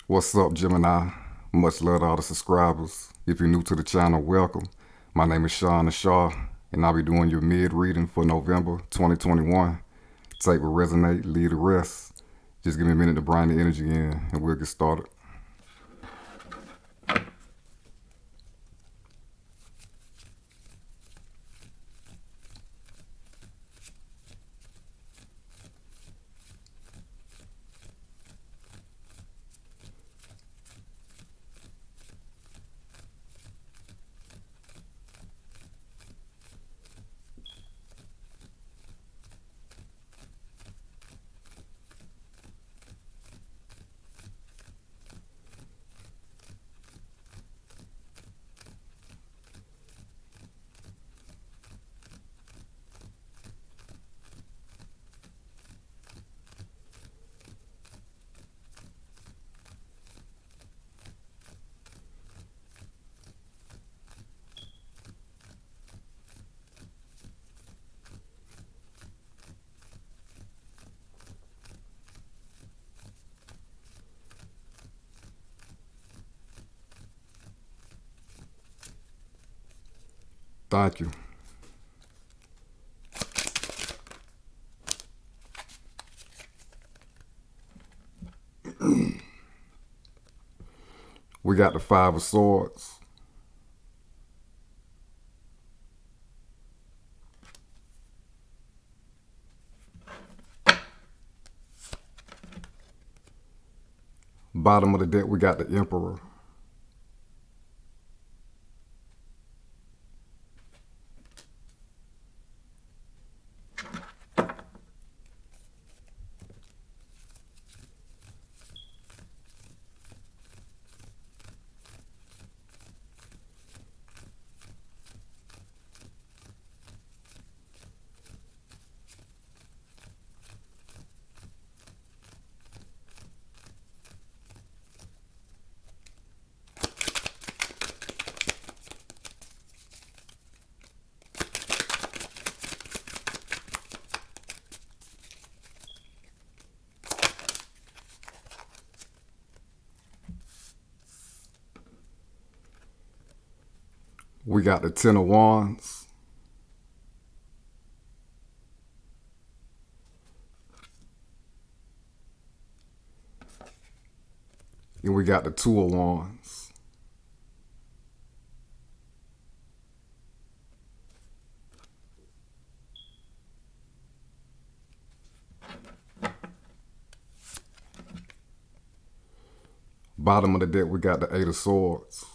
What's up, Gemini? Much love to all the subscribers. If you're new to the channel, welcome. My name is Sean the Shaw, and I'll be doing your mid-reading for November 2021. Take what resonate, leave the rest. Just give me a minute to bring the energy in, and we'll get started. Thank you. We got the Five of Swords. Bottom of the deck, we got the Emperor. We got the Ten of Wands. And we got the Two of Wands. Bottom of the deck, we got the Eight of Swords.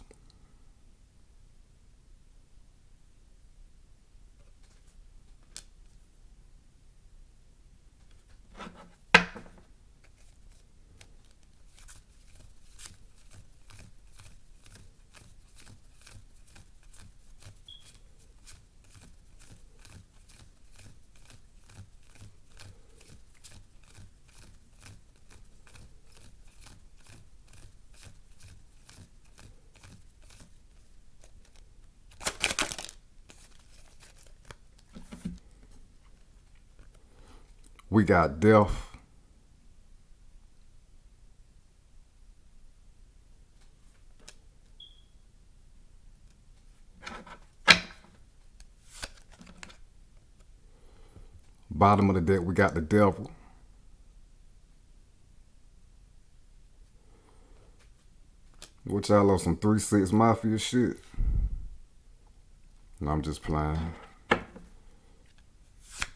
We got Death. Bottom of the deck, we got the Devil. What y'all on some 3-6 Mafia shit? No, I'm just playing.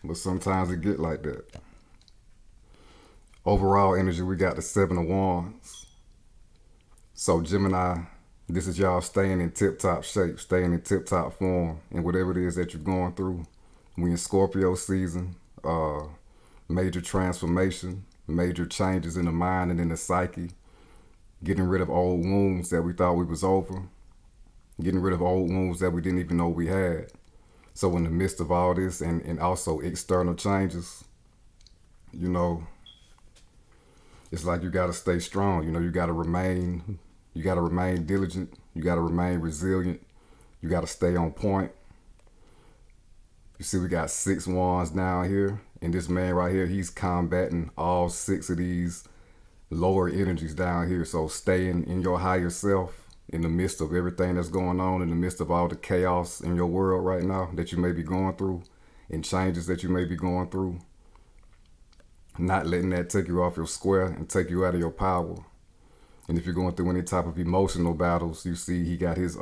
But sometimes it get like that. Overall energy, we got the Seven of Wands. So Gemini, this is y'all staying in tip-top shape, staying in tip-top form, and whatever it is that you're going through. We in Scorpio season, major transformation, major changes in the mind and in the psyche, getting rid of old wounds that we thought we was over, getting rid of old wounds that we didn't even know we had. So in the midst of all this and also external changes, you know, it's like you gotta stay strong. You know, you gotta remain diligent. You gotta remain resilient. You gotta stay on point. You see, we got 6 wands down here, and this man right here, he's combating all 6 of these lower energies down here. So staying in your higher self in the midst of everything that's going on, in the midst of all the chaos in your world right now that you may be going through, and changes that you may be going through, not letting that take you off your square and take you out of your power. And if you're going through any type of emotional battles, you see he got his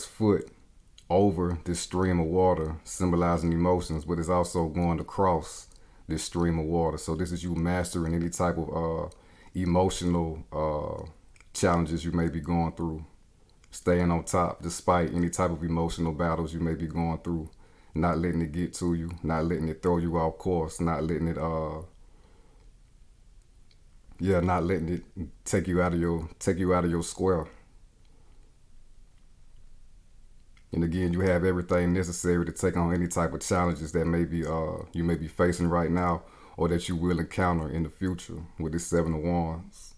foot over this stream of water, symbolizing emotions, but it's also going across this stream of water. So this is you mastering any type of emotional challenges you may be going through, staying on top despite any type of emotional battles you may be going through, not letting it get to you, not letting it throw you off course, not letting it not letting it take you out of your square. And again, you have everything necessary to take on any type of challenges that you may be facing right now, or that you will encounter in the future with this Seven of Wands.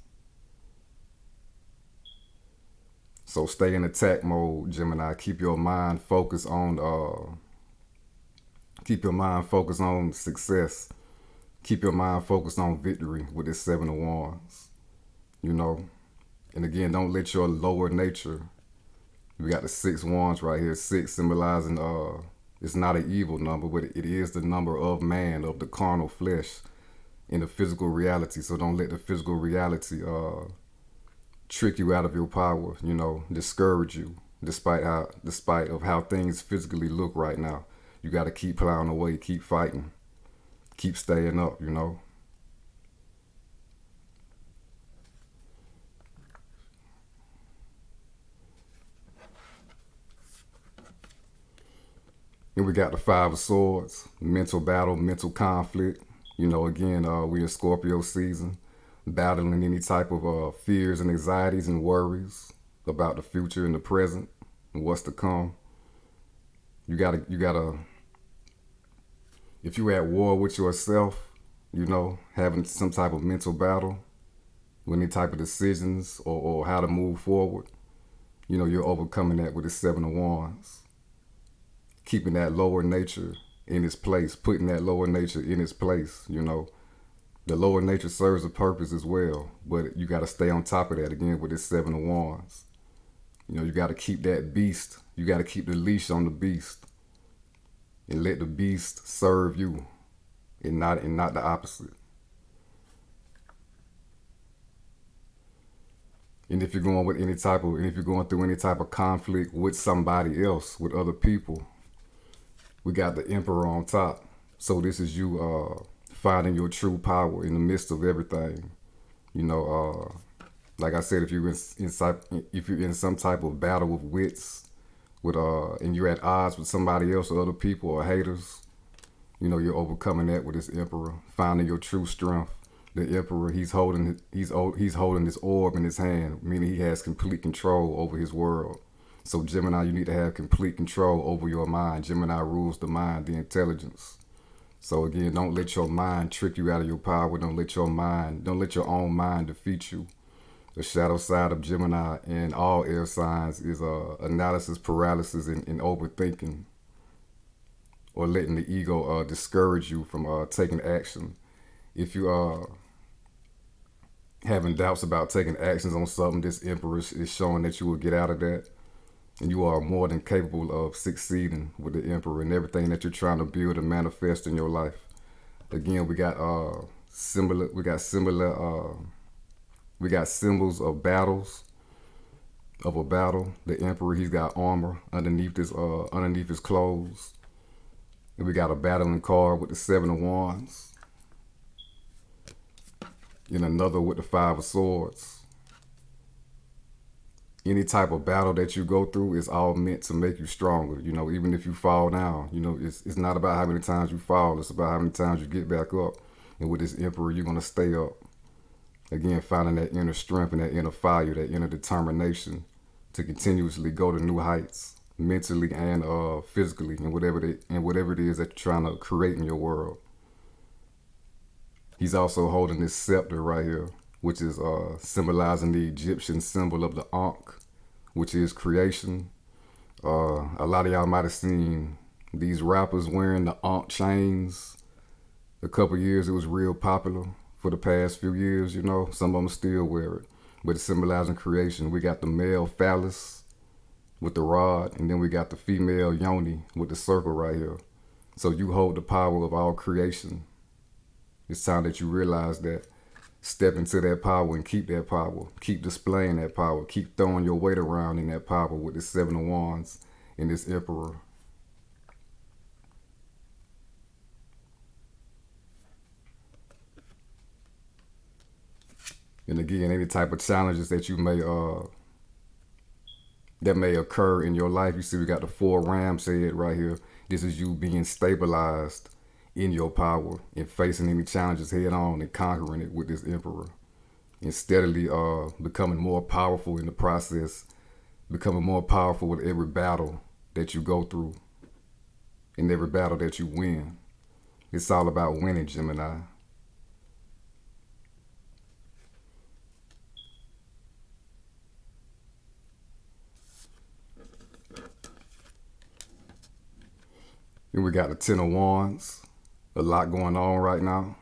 So stay in attack mode, Gemini. Keep your mind focused on success. Keep your mind focused on victory with this Seven of Wands. And again, don't let your lower nature. We got the 6 wands right here. 6 symbolizing it's not an evil number, but it is the number of man, of the carnal flesh in the physical reality. So don't let the physical reality trick you out of your power, discourage you, despite of how things physically look right now. You got to keep plowing away, keep fighting, keep staying up, And we got the 5 of Swords, mental battle, mental conflict. Again, we're in Scorpio season, battling any type of fears and anxieties and worries about the future and the present and what's to come. You gotta, if you're at war with yourself, having some type of mental battle with any type of decisions or how to move forward, you're overcoming that with the 7 of Wands. Keeping that lower nature in its place, putting that lower nature in its place, The lower nature serves a purpose as well, but you got to stay on top of that again with this 7 of Wands. You got to keep that beast. You got to keep the leash on the beast and let the beast serve you and not the opposite. And if you're going through any type of conflict with somebody else, with other people, we got the Emperor on top. So this is you finding your true power in the midst of everything. Like I said, if you're in some type of battle with wits, and you're at odds with somebody else or other people or haters, you're overcoming that with this Emperor, finding your true strength. The Emperor, he's holding this orb in his hand, meaning he has complete control over his world. So Gemini, you need to have complete control over your mind. Gemini rules the mind, the intelligence. So again, don't let your mind trick you out of your power. Don't let your own mind defeat you. The shadow side of Gemini and all air signs is analysis paralysis and overthinking, or letting the ego discourage you from taking action. If you are having doubts about taking actions on something, this Emperor is showing that you will get out of that. And you are more than capable of succeeding with the Emperor and everything that you're trying to build and manifest in your life. Again, we got symbols of battles, of a battle. The Emperor, he's got armor underneath his clothes. And we got a battling card with the 7 of Wands. And another with the 5 of Swords. Any type of battle that you go through is all meant to make you stronger. Even if you fall down, it's not about how many times you fall. It's about how many times you get back up. And with this Emperor, you're going to stay up. Again, finding that inner strength and that inner fire, that inner determination to continuously go to new heights, mentally and physically, and whatever it is that you're trying to create in your world. He's also holding this scepter right here, which is symbolizing the Egyptian symbol of the Ankh, which is creation. A lot of y'all might have seen these rappers wearing the Ankh chains. A couple years it was real popular for the past few years, you know. Some of them still wear it. But it's symbolizing creation. We got the male phallus with the rod, and then we got the female yoni with the circle right here. So you hold the power of all creation. It's time that you realize that. Step into that power and keep that power. Keep displaying that power. Keep throwing your weight around in that power with this Seven of Wands and this Emperor. And again, any type of challenges that you may that may occur in your life. You see, we got the 4 ram's head right here. This is you being stabilized in your power and facing any challenges head on and conquering it with this Emperor. And steadily becoming more powerful in the process, becoming more powerful with every battle that you go through and every battle that you win. It's all about winning, Gemini. And we got the 10 of Wands. A lot going on right now.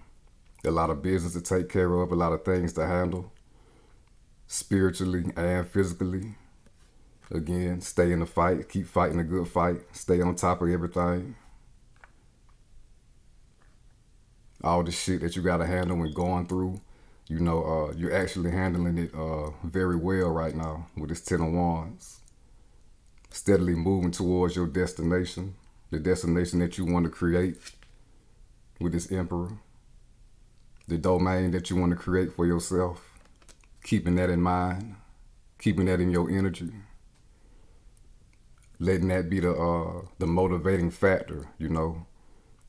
A lot of business to take care of, a lot of things to handle. Spiritually and physically. Again, stay in the fight. Keep fighting a good fight. Stay on top of everything. All the shit that you got to handle when going through, you know, you're actually handling it very well right now with this 10 of Wands. Steadily moving towards your destination. The destination that you want to create with this Emperor. The domain that you want to create for yourself. Keeping that in mind. Keeping that in your energy. Letting that be the motivating factor, you know.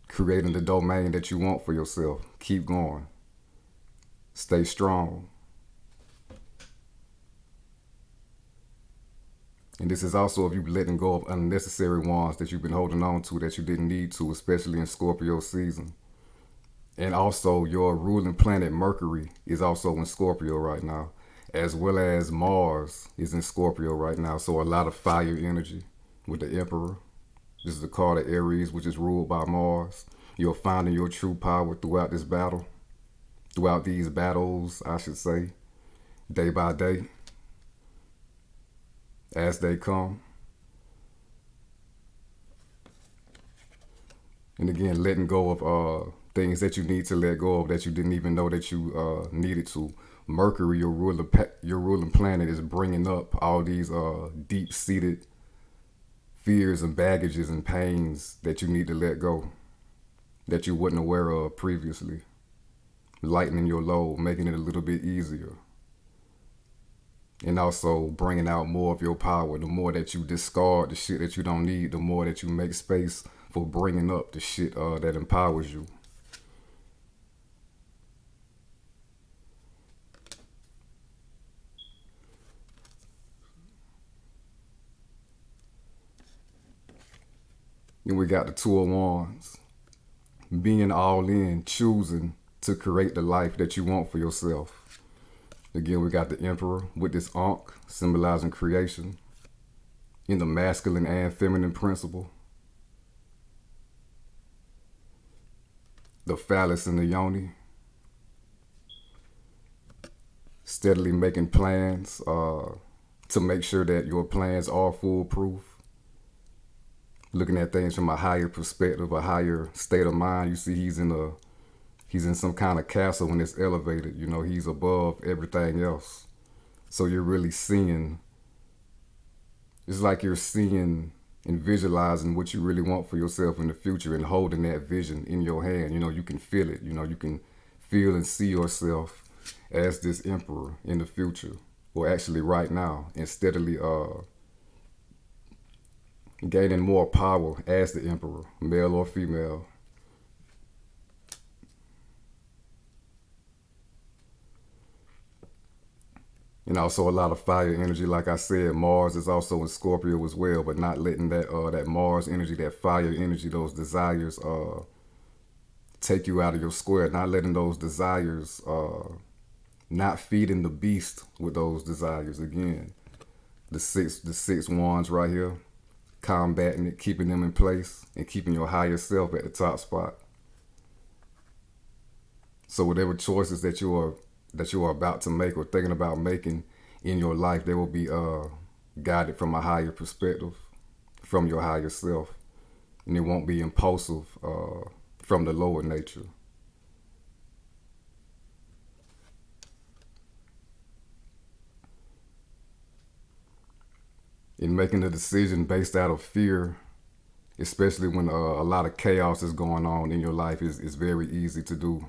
Creating the domain that you want for yourself. Keep going. Stay strong. And this is also if you're letting go of unnecessary wands that you've been holding on to that you didn't need to, especially in Scorpio season. And also your ruling planet Mercury is also in Scorpio right now, as well as Mars is in Scorpio right now. So a lot of fire energy with the Emperor. This is the card of Aries, which is ruled by Mars. You're finding your true power throughout this battle, throughout these battles, I should say, day by day. As they come. And again, letting go of things that you need to let go of that you didn't even know that you needed to. Mercury, your ruling planet, is bringing up all these deep-seated fears and baggages and pains that you need to let go, that you wasn't aware of previously. Lightening your load, making it a little bit easier. And also bringing out more of your power. The more that you discard the shit that you don't need, the more that you make space for bringing up the shit that empowers you. And we got the 2 of Wands. Being all in, choosing to create the life that you want for yourself. Again, we got the Emperor with this Ankh, symbolizing creation in the masculine and feminine principle. The phallus and the yoni. Steadily making plans to make sure that your plans are foolproof. Looking at things from a higher perspective, a higher state of mind. You see he's in some kind of castle when it's elevated. You know, he's above everything else. So you're really seeing, it's like you're seeing and visualizing what you really want for yourself in the future and holding that vision in your hand. You know, you can feel it. You know, you can feel and see yourself as this Emperor in the future, or actually right now, and steadily gaining more power as the Emperor, male or female. And also a lot of fire energy. Like I said, Mars is also in Scorpio as well, but not letting that Mars energy, that fire energy, those desires take you out of your square. Not letting those desires, not feeding the beast with those desires. Again, the six wands right here, combating it, keeping them in place, and keeping your higher self at the top spot. So whatever choices that you are about to make or thinking about making in your life, they will be guided from a higher perspective, from your higher self, and it won't be impulsive from the lower nature. In making a decision based out of fear, especially when a lot of chaos is going on in your life, is very easy to do.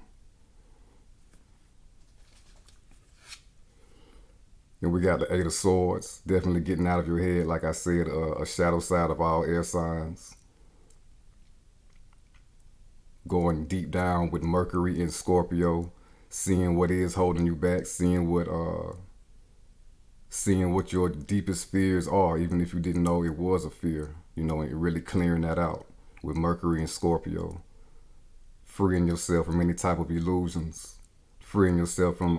And we got the Eight of Swords, definitely getting out of your head. Like I said, a shadow side of all air signs. Going deep down with Mercury in Scorpio, seeing what is holding you back, seeing what your deepest fears are, even if you didn't know it was a fear, and really clearing that out with Mercury in Scorpio. Freeing yourself from any type of illusions, freeing yourself from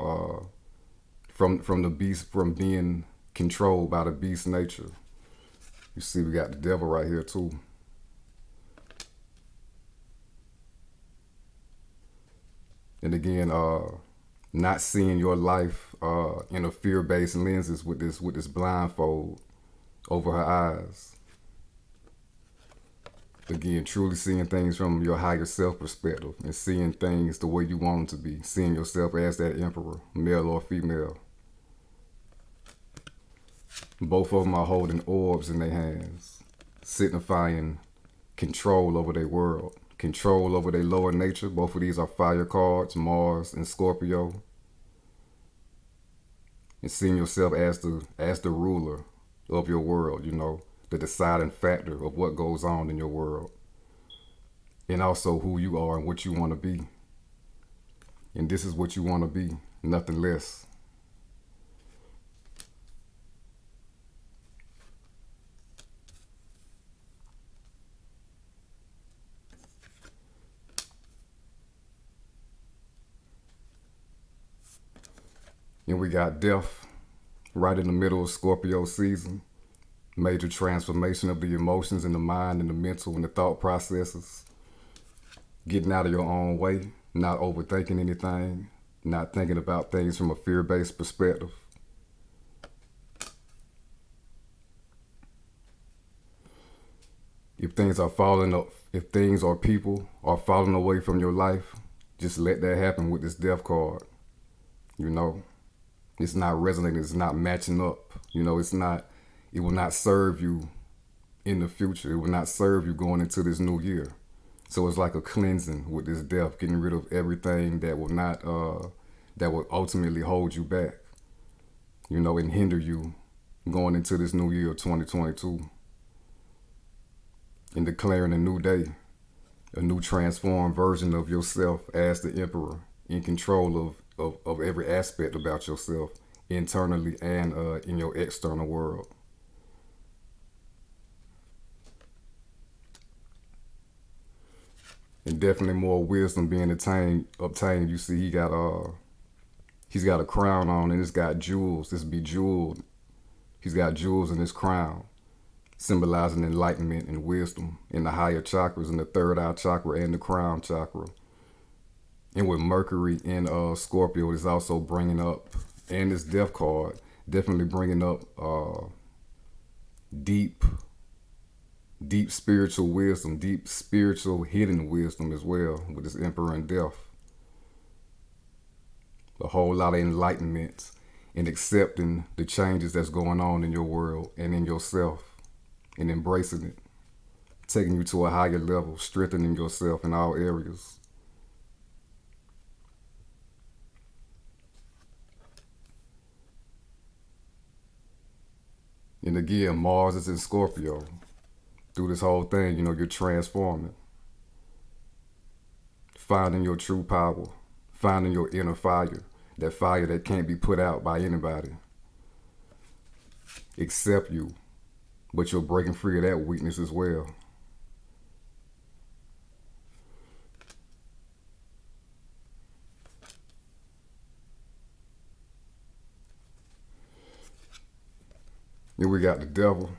the beast, from being controlled by the beast nature. You see, we got the devil right here too. And again, not seeing your life in a fear-based lenses with this blindfold over her eyes. Again, truly seeing things from your higher self perspective and seeing things the way you want them to be. Seeing yourself as that emperor, male or female. Both of them are holding orbs in their hands, signifying control over their world, control over their lower nature. Both of these are fire cards, Mars and Scorpio. And seeing yourself as the ruler of your world, the deciding factor of what goes on in your world. And also who you are and what you want to be. And this is what you want to be, nothing less. And we got death right in the middle of Scorpio season. Major transformation of the emotions and the mind and the mental and the thought processes. Getting out of your own way, not overthinking anything, not thinking about things from a fear-based perspective. If things or people are falling away from your life, just let that happen with this death card. It's not resonating, it's not matching up. It will not serve you in the future. It will not serve you going into this new year. So it's like a cleansing with this death, getting rid of everything that will ultimately hold you back, and hinder you going into this new year of 2022. And declaring a new day, a new transformed version of yourself as the emperor, in control of every aspect about yourself, internally and in your external world. And definitely more wisdom being obtained. You see, he's got a crown on and it's got jewels. This bejeweled. He's got jewels in his crown, symbolizing enlightenment and wisdom in the higher chakras, in the third eye chakra and the crown chakra. And with Mercury in Scorpio, is also bringing up, and this death card, definitely bringing up deep spiritual wisdom, deep spiritual hidden wisdom as well with this Emperor and death. A whole lot of enlightenment and accepting the changes that's going on in your world and in yourself and embracing it, taking you to a higher level, strengthening yourself in all areas. And again, Mars is in Scorpio. Through this whole thing, you're transforming. Finding your true power. Finding your inner fire. That fire that can't be put out by anybody. Except you. But you're breaking free of that weakness as well. Then we got the devil.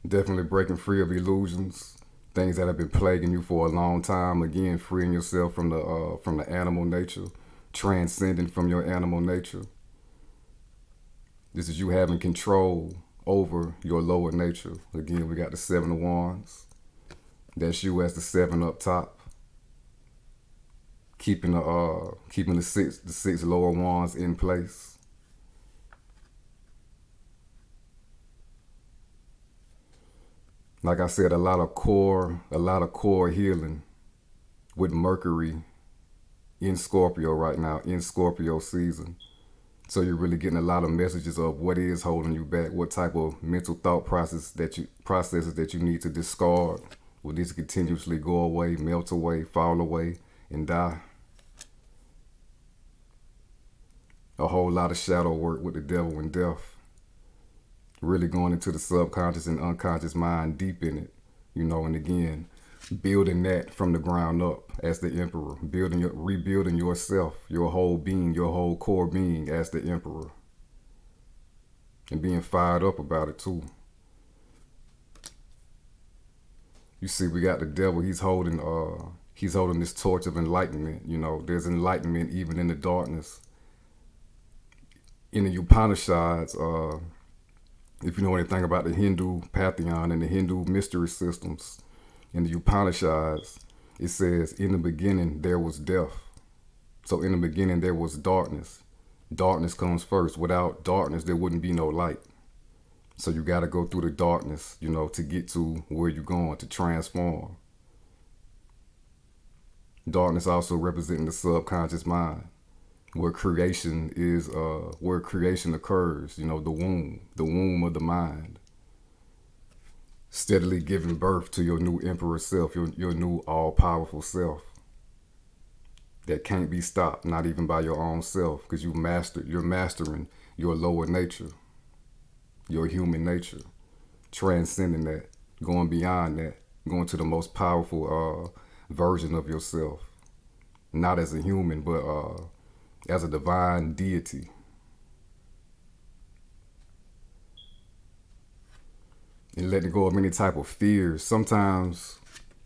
Definitely breaking free of illusions, things that have been plaguing you for a long time. Again, freeing yourself from the animal nature, transcending from your animal nature. This is you having control over your lower nature. Again, we got the Seven of Wands. That's you as the seven up top, keeping the six lower wands in place. Like I said, a lot of core healing with Mercury in Scorpio right now, in Scorpio season. So you're really getting a lot of messages of what is holding you back, what type of mental thought processes that you need to discard. Will these continuously go away, melt away, fall away, and die? A whole lot of shadow work with the devil and death. Really going into the subconscious and unconscious mind, deep in it, and again, building that from the ground up as the Emperor, rebuilding yourself, your whole being, your whole core being as the Emperor, and being fired up about it too. You see, we got the devil. He's holding this torch of enlightenment. There's enlightenment even in the darkness. In the Upanishads, if you know anything about the Hindu pantheon and the Hindu mystery systems, in the Upanishads, it says, in the beginning, there was death. So in the beginning, there was darkness. Darkness comes first. Without darkness, there wouldn't be no light. So you got to go through the darkness, to get to where you're going, to transform. Darkness also representing the subconscious mind, where creation occurs, the womb of the mind. Steadily giving birth to your new emperor self, your new all-powerful self that can't be stopped, not even by your own self, because you're mastering your lower nature, your human nature, transcending that, going beyond that, going to the most powerful version of yourself, not as a human, but as a divine deity. And letting go of any type of fears. Sometimes,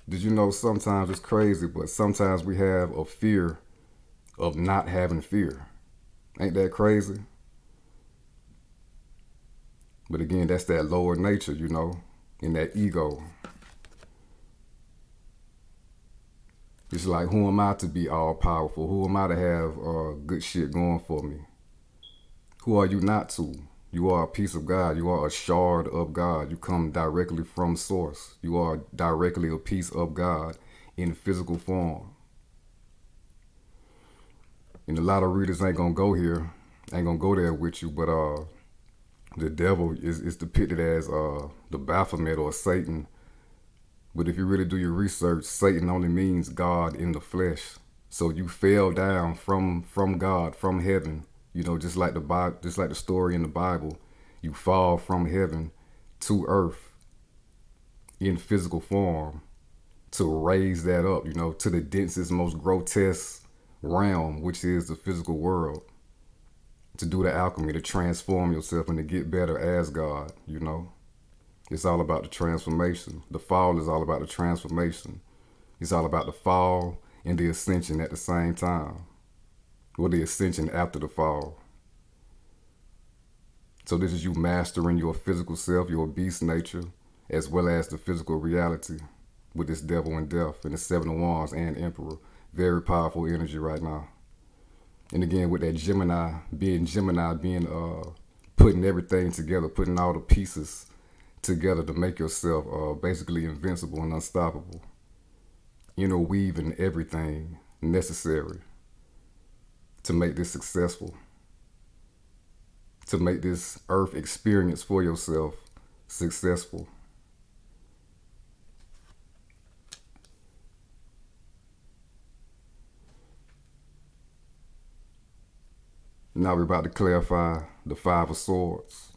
sometimes it's crazy, but sometimes we have a fear of not having fear. Ain't that crazy? But again, that's that lower nature, in that ego. It's like, who am I to be all powerful? Who am I to have good shit going for me? Who are you not to? You are a piece of God. You are a shard of God. You come directly from source. You are directly a piece of God in physical form. And a lot of readers ain't gonna go there with you, but the devil is depicted as the Baphomet or Satan. But if you really do your research, Satan only means God in the flesh. So you fell down from God, from heaven. Just like the story in the Bible, you fall from heaven to earth in physical form to raise that up, to the densest, most grotesque realm, which is the physical world, to do the alchemy, to transform yourself and to get better as God, It's all about the transformation. The fall is all about the transformation. It's all about the fall and the ascension at the same time. Or the ascension after the fall. So this is you mastering your physical self, your beast nature, as well as the physical reality with this devil and death and the Seven of Wands and Emperor. Very powerful energy right now. And again, with that Gemini being putting everything together, putting all the pieces together to make yourself basically invincible and unstoppable. Interweaving everything necessary to make this successful, to make this earth experience for yourself successful. Now we're about to clarify the Five of Swords.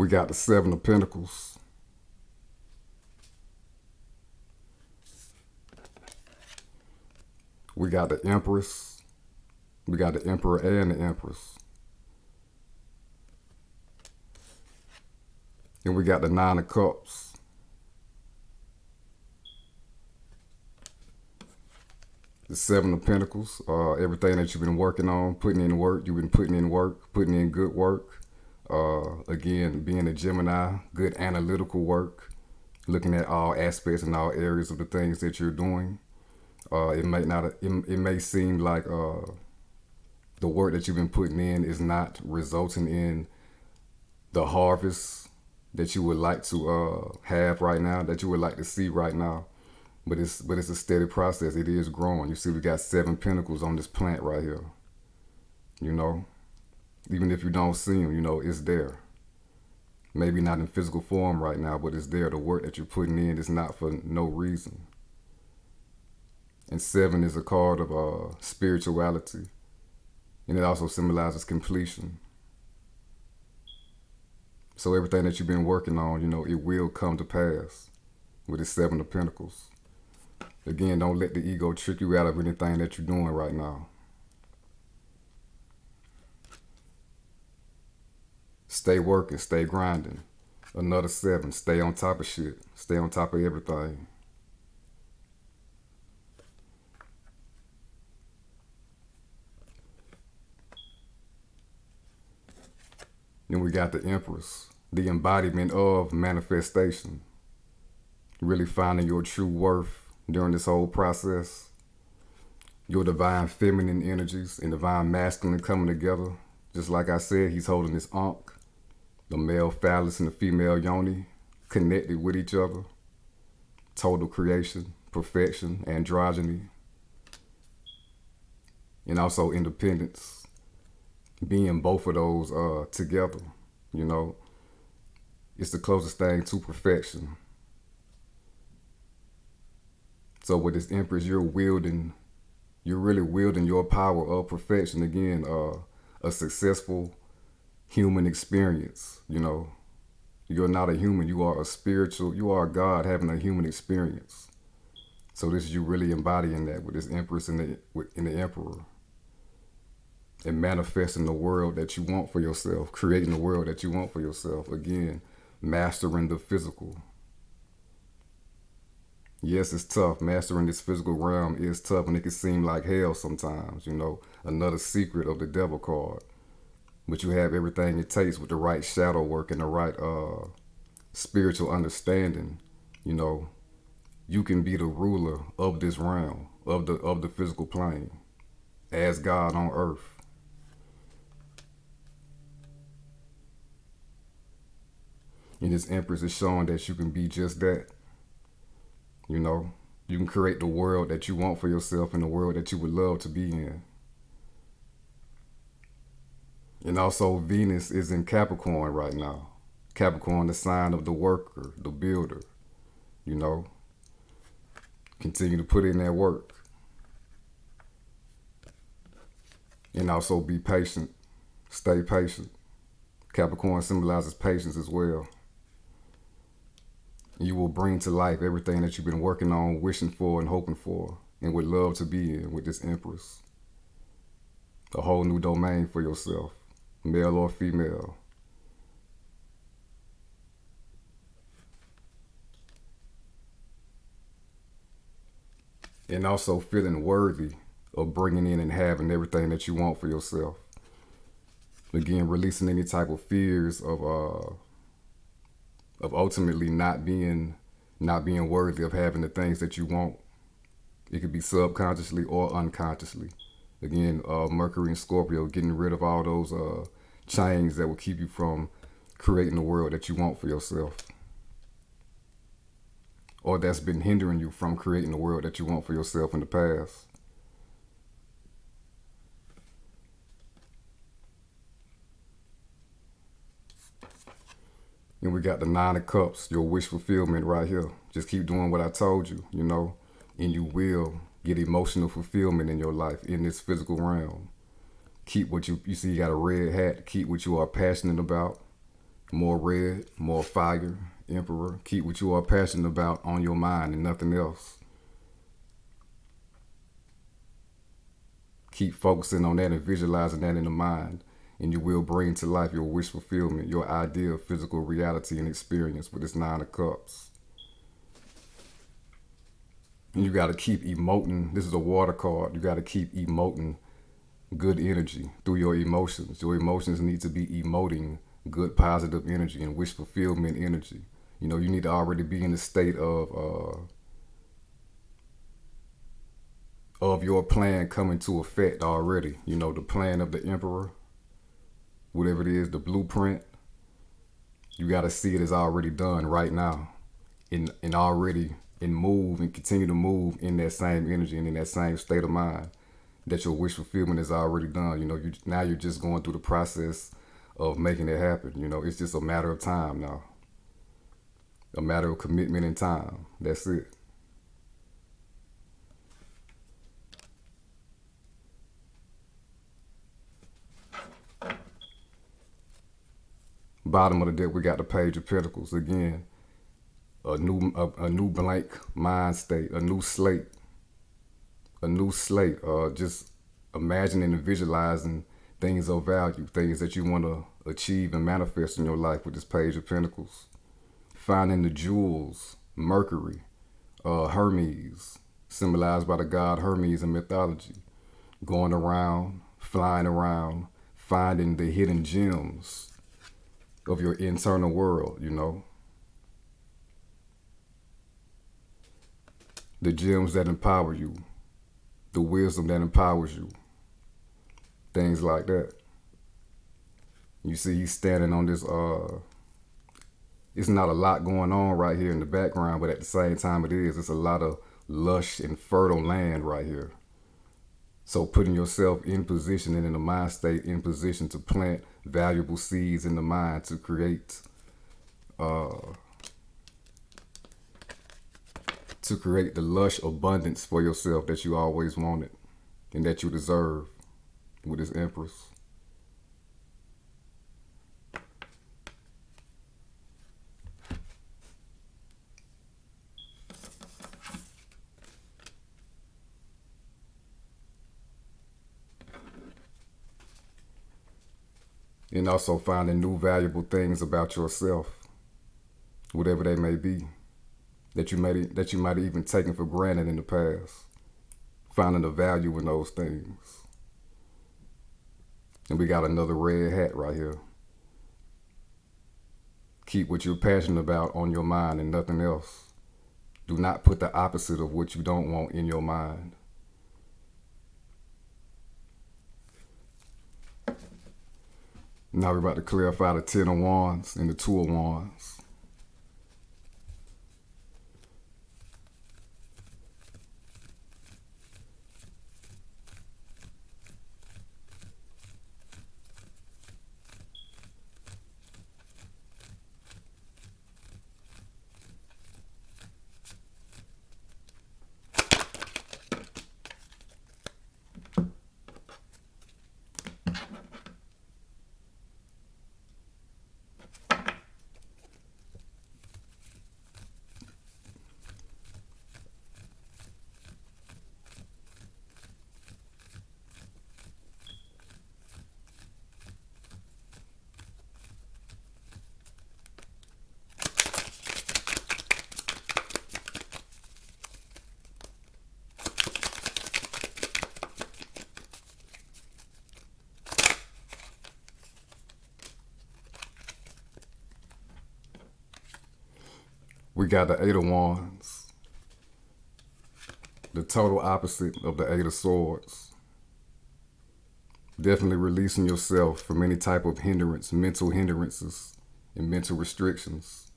We got the Seven of Pentacles. We got the Empress. We got the Emperor and the Empress. And we got the Nine of Cups. The Seven of Pentacles, everything that you've been working on, putting in work, you've been putting in work, putting in good work. Again, being a Gemini, good analytical work, looking at all aspects and all areas of the things that you're doing. It may seem like the work that you've been putting in is not resulting in the harvest that you would like to have right now, that you would like to see right now. But it's a steady process. It is growing. You see, we got 7 pentacles on this plant right here. You know, even if you don't see them, you know, it's there. Maybe not in physical form right now, but it's there. The work that you're putting in is not for no reason. And 7 is a card of spirituality. And it also symbolizes completion. So everything that you've been working on, you know, it will come to pass with the 7 of Pentacles. Again, don't let the ego trick you out of anything that you're doing right now. Stay working, stay grinding. Another 7, stay on top of shit. Stay on top of everything. Then we got the Empress, the embodiment of manifestation. Really finding your true worth during this whole process. Your divine feminine energies and divine masculine coming together. Just like I said, he's holding his ankh, the male phallus and the female yoni, connected with each other. Total creation, perfection, androgyny. And also independence. Being both of those together, you know, it's the closest thing to perfection. So with this Empress, you're really wielding your power of perfection. Again, a successful human experience, you know. You're not a human, you are a God having a human experience. So this is you really embodying that with this Empress and the Emperor. And manifesting the world that you want for yourself, creating the world that you want for yourself. Again, mastering the physical. Yes, it's tough. Mastering this physical realm is tough, and it can seem like hell sometimes, you know. Another secret of the Devil card. But you have everything it takes with the right shadow work and the right spiritual understanding. You know, you can be the ruler of this realm, of the physical plane, as God on earth. And this Empress is showing that you can be just that. You know, you can create the world that you want for yourself and the world that you would love to be in. And also Venus is in Capricorn right now. Capricorn, the sign of the worker, the builder, you know. Continue to put in that work. And also be patient. Stay patient. Capricorn symbolizes patience as well. You will bring to life everything that you've been working on, wishing for and hoping for, and would love to be in with this Empress. A whole new domain for yourself, male or female. And also feeling worthy of bringing in and having everything that you want for yourself. Again, releasing any type of fears of ultimately not being worthy of having the things that you want. It could be subconsciously or unconsciously. Again, Mercury and Scorpio, getting rid of all those chains that will keep you from creating the world that you want for yourself. Or that's been hindering you from creating the world that you want for yourself in the past. And we got the Nine of Cups, your wish fulfillment right here. Just keep doing what I told you, you know, and you will get emotional fulfillment in your life in this physical realm. Keep what you see, you got a red hat, keep what you are passionate about. More red, more fire, Emperor. Keep what you are passionate about on your mind and nothing else. Keep focusing on that and visualizing that in the mind, and you will bring to life your wish fulfillment, your idea of physical reality and experience with this Nine of Cups. And you got to keep emoting. This is a water card. You got to keep emoting good energy through your emotions. Your emotions need to be emoting good positive energy and wish fulfillment energy. You know, you need to already be in the state of your plan coming to effect already. You know, the plan of the Emperor, whatever it is, the blueprint, you got to see it as already done right now, and already and move and continue to move in that same energy and in that same state of mind that your wish fulfillment is already done. You know, now you're just going through the process of making it happen. You know, it's just a matter of time now, a matter of commitment and time. That's it. Bottom of the deck, we got the Page of Pentacles again. A new blank mind state, a new slate. Just imagining and visualizing things of value, things that you want to achieve and manifest in your life with this Page of Pentacles. Finding the jewels, Mercury, Hermes, symbolized by the god Hermes in mythology. Going around, flying around, finding the hidden gems of your internal world, you know. The gems that empower you, the wisdom that empowers you, things like that. You see he's standing on this, it's not a lot going on right here in the background, but at the same time it is. It's a lot of lush and fertile land right here. So putting yourself in position and in the mind state, in position to plant valuable seeds in the mind to create the lush abundance for yourself that you always wanted and that you deserve with this Empress. And also finding new valuable things about yourself, whatever they may be, that you might have even taken for granted in the past. Finding the value in those things. And we got another red hat right here. Keep what you're passionate about on your mind and nothing else. Do not put the opposite of what you don't want in your mind. Now we're about to clarify the Ten of Wands and the Two of Wands. We got the Eight of Wands, the total opposite of the Eight of Swords. Definitely releasing yourself from any type of hindrance, mental hindrances, and mental restrictions.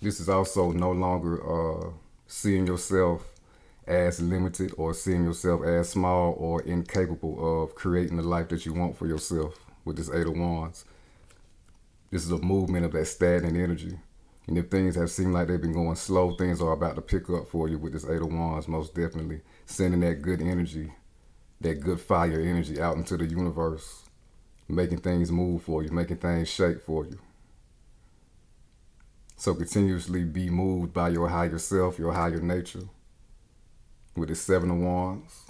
This is also no longer seeing yourself as limited or seeing yourself as small or incapable of creating the life that you want for yourself with this Eight of Wands. This is a movement of that stagnant energy. And if things have seemed like they've been going slow, things are about to pick up for you with this Eight of Wands, most definitely. Sending that good energy, that good fire energy out into the universe making things move for you, making things shake for you. So continuously be moved by your higher self, your higher nature, with the Seven of Wands,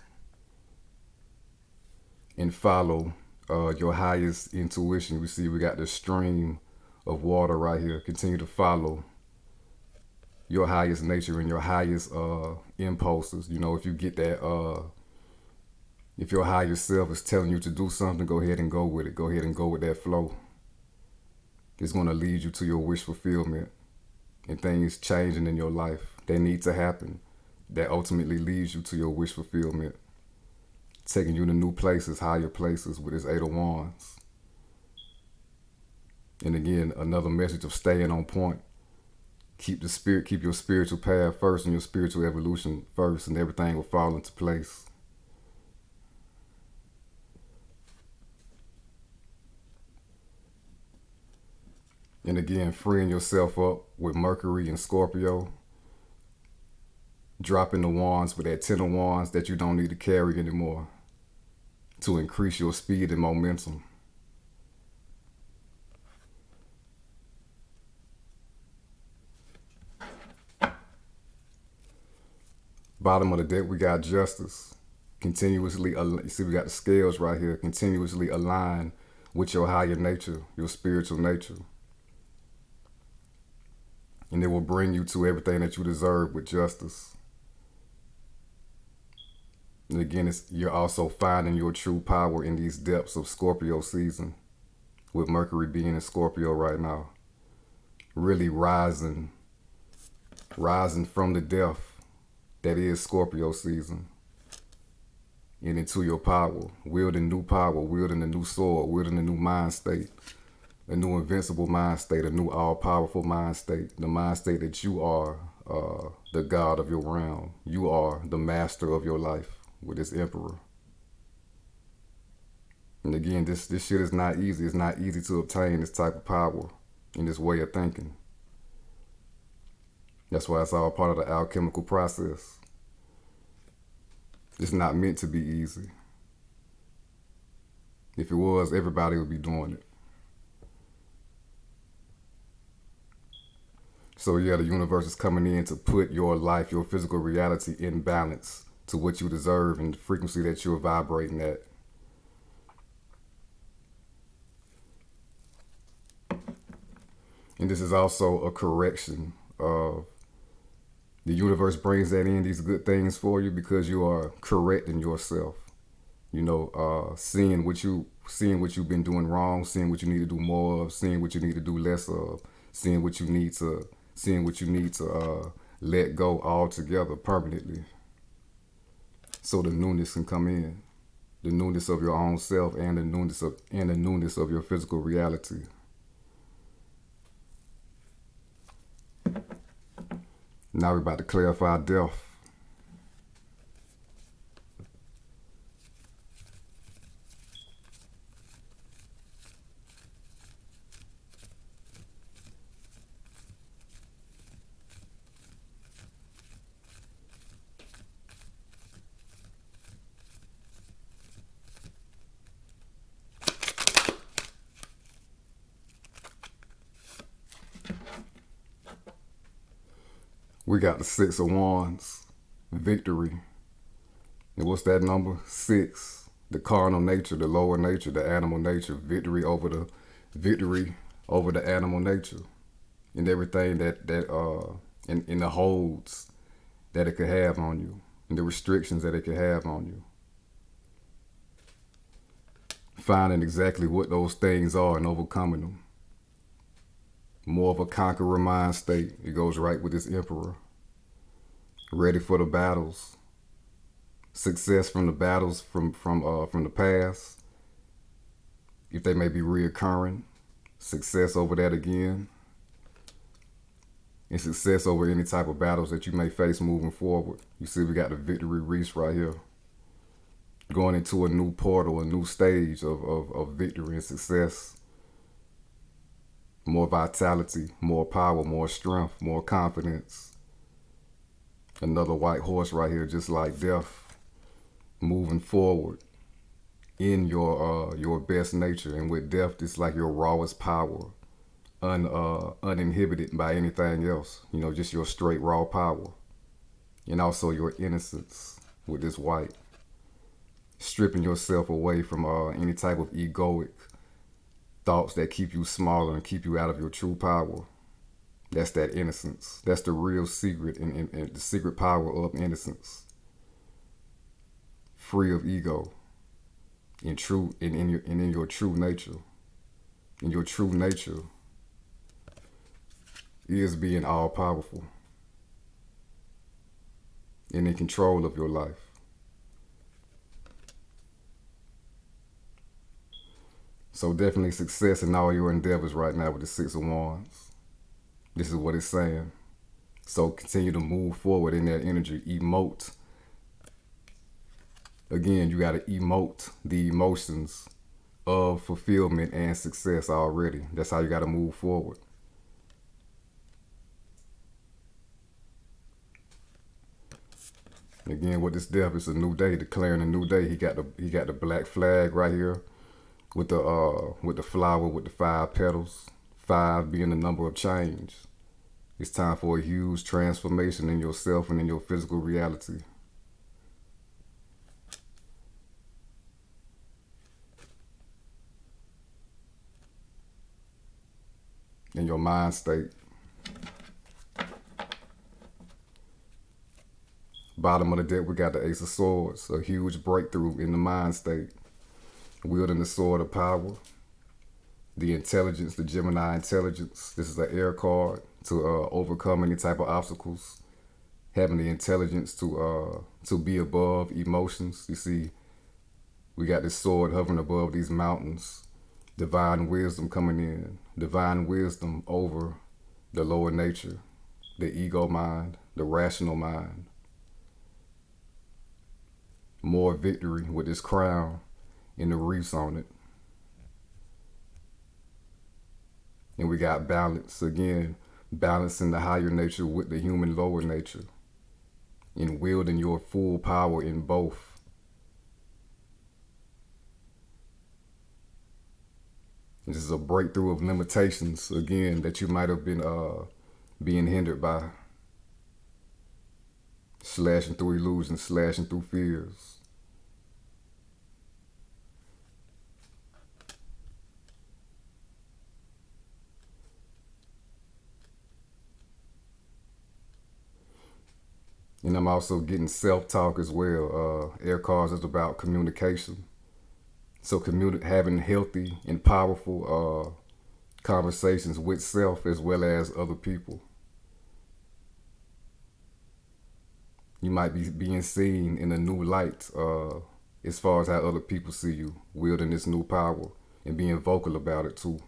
and follow your highest intuition. We see we got this stream of water right here. Continue to follow your highest nature and your highest impulses. You know, if you get that, if your higher self is telling you to do something, go ahead and go with it. Go ahead and go with that flow. It's going to lead you to your wish fulfillment and things changing in your life that need to happen. That ultimately leads you to your wish fulfillment, taking you to new places, higher places with this Eight of Wands. And again, another message of staying on point. Keep your spiritual path first and your spiritual evolution first, and everything will fall into place. And again, freeing yourself up with Mercury and Scorpio. Dropping the wands with that 10 of wands that you don't need to carry anymore to increase your speed and momentum. Bottom of the deck, we got Justice. Continuously, you see we got the scales right here. Continuously align with your higher nature, your spiritual nature. And it will bring you to everything that you deserve with justice. And again, you're also finding your true power in these depths of Scorpio season, with Mercury being in Scorpio right now. Really rising from the depth that is Scorpio season and into your power, wielding new power, wielding a new sword, wielding a new mind state, a new invincible mind state, a new all-powerful mind state, the mind state that you are the god of your realm. You are the master of your life with this Emperor. And again, this shit is not easy. It's not easy to obtain this type of power and this way of thinking. That's why it's all part of the alchemical process. It's not meant to be easy. If it was, everybody would be doing it. So yeah, the universe is coming in to put your life, your physical reality in balance to what you deserve and the frequency that you're vibrating at. And this is also a correction of the universe brings that in, these good things for you, because you are correcting yourself. You know, seeing what you've been doing wrong, seeing what you need to do more of, seeing what you need to do less of, seeing what you need to let go altogether permanently, so the newness can come in, the newness of your own self and the newness of your physical reality. Now we're about to clarify death. We got the Six of Wands, victory. And what's that number? 6. The carnal nature, the lower nature, the animal nature, victory over the animal nature, and everything in the holds that it could have on you, and the restrictions that it could have on you. Finding exactly what those things are and overcoming them. More of a conqueror mind state. It goes right with this Emperor. Ready for the battles. Success from the battles from the past. If they may be reoccurring. Success over that again. And success over any type of battles that you may face moving forward. You see we got the victory reached right here. Going into a new portal, a new stage of victory and success. More vitality, more power, more strength, more confidence. Another white horse right here, just like death, moving forward, in your best nature. And with death, it's like your rawest power, uninhibited by anything else. Just your straight raw power, and also your innocence with this white, stripping yourself away from any type of egoic thoughts that keep you smaller and keep you out of your true power. That's that innocence. That's the real secret and the secret power of innocence. Free of ego, in your true nature. And your true nature is being all powerful and in control of your life. So definitely success in all your endeavors right now with the Six of Wands. This is what it's saying. So continue to move forward in that energy. Emote. Again, you got to emote the emotions of fulfillment and success already. That's how you got to move forward. Again, with this death, it's a new day, declaring a new day. He got the black flag right here with the flower with the 5 petals. 5 being the number of change. It's time for a huge transformation in yourself and in your physical reality. In your mind state. Bottom of the deck, we got the Ace of Swords, a huge breakthrough in the mind state. Wielding the sword of power. The intelligence, the Gemini intelligence. This is an air card to overcome any type of obstacles. Having the intelligence to be above emotions. You see, we got this sword hovering above these mountains. Divine wisdom coming in. Divine wisdom over the lower nature, the ego mind, the rational mind. More victory with this crown and the wreaths on it. And we got balance. Again, balancing the higher nature with the human lower nature. And wielding your full power in both. This is a breakthrough of limitations, again, that you might have been being hindered by. Slashing through illusions, slashing through fears. And I'm also getting self-talk as well. Air cards is about communication. So having healthy and powerful conversations with self as well as other people. You might be being seen in a new light as far as how other people see you, wielding this new power and being vocal about it too.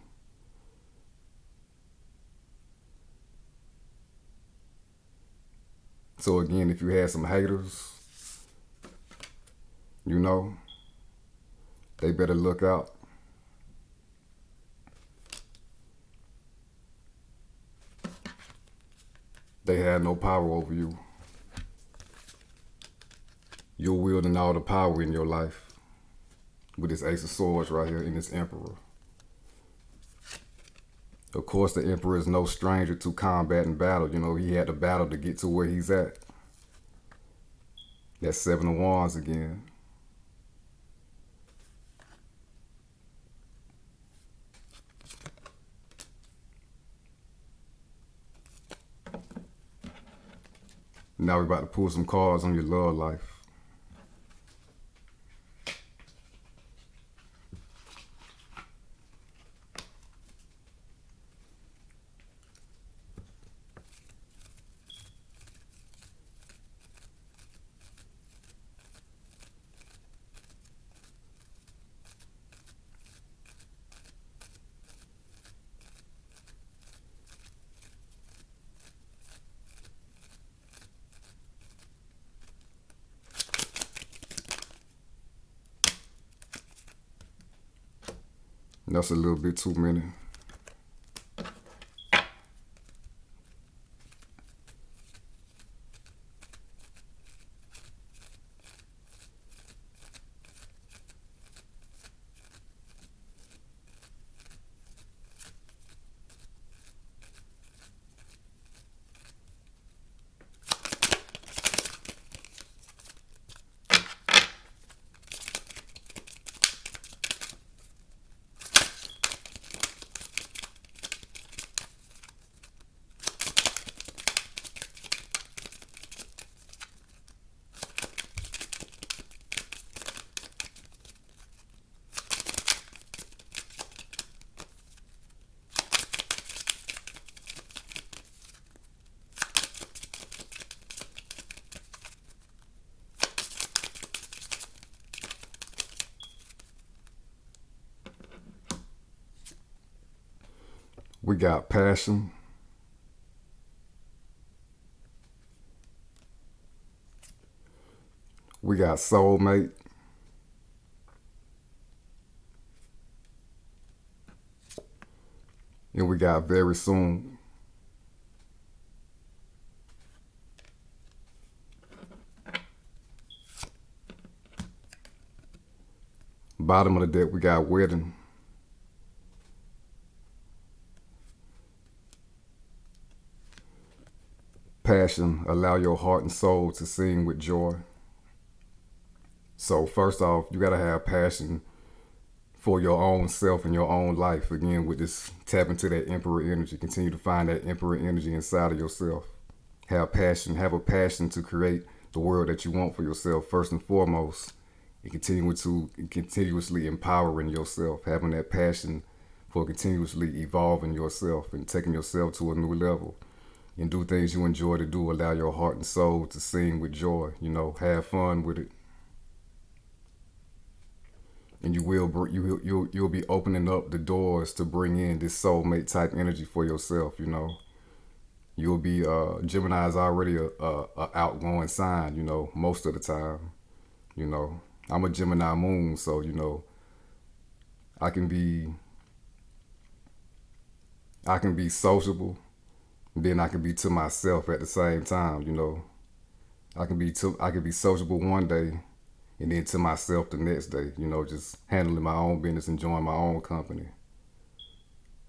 So again, if you had some haters, they better look out. They had no power over you. You're wielding all the power in your life with this Ace of Swords right here and this Emperor. Of course, the Emperor is no stranger to combat and battle. He had to battle to get to where he's at. That's 7 of Wands again. Now we're about to pull some cards on your love life. That's a little bit too many. We got passion. We got soulmate. And we got very soon. Bottom of the deck, we got wedding. Passion, allow your heart and soul to sing with joy. So first off, you gotta have passion for your own self and your own life. Again, with this, tap into that emperor energy. Continue to find that emperor energy inside of yourself. Have passion, have a passion to create the world that you want for yourself first and foremost. And continuously empowering yourself, having that passion for continuously evolving yourself and taking yourself to a new level. And do things you enjoy to do. Allow your heart and soul to sing with joy. Have fun with it. And you'll be opening up the doors to bring in this soulmate type energy for yourself. You'll be Gemini is already a outgoing sign. Most of the time. I'm a Gemini moon, so I can be sociable. Then I can be to myself at the same time. I can be sociable one day, and then to myself the next day. Just handling my own business, enjoying my own company.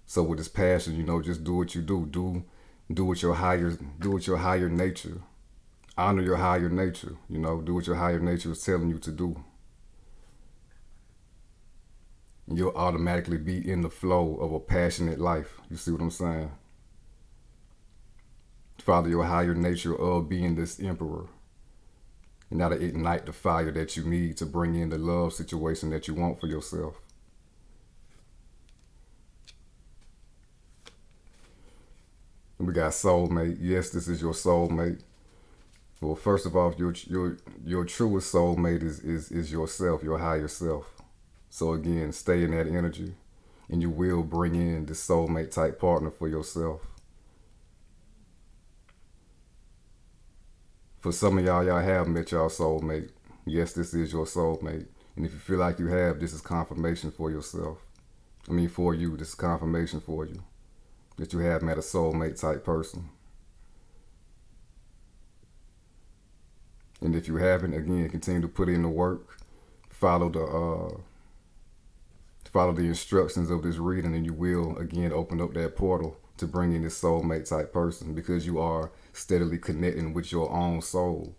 So with this passion, just do what you do. Do what your higher nature. Honor your higher nature. Do what your higher nature is telling you to do. And you'll automatically be in the flow of a passionate life. You see what I'm saying? Follow your higher nature of being this emperor. And that'll ignite the fire that you need to bring in the love situation that you want for yourself. And we got soulmate. Yes, this is your soulmate. Well, first of all, your truest soulmate is yourself, your higher self. So again, stay in that energy, and you will bring in this soulmate type partner for yourself. For some of y'all have met y'all soulmate. Yes, this is your soulmate. And if you feel like you have, this is confirmation for yourself. For you, this is confirmation for you that you have met a soulmate type person. And if you haven't, again, continue to put in the work. Follow the instructions of this reading, and you will, again, open up that portal to bring in this soulmate type person, because you are steadily connecting with your own soul.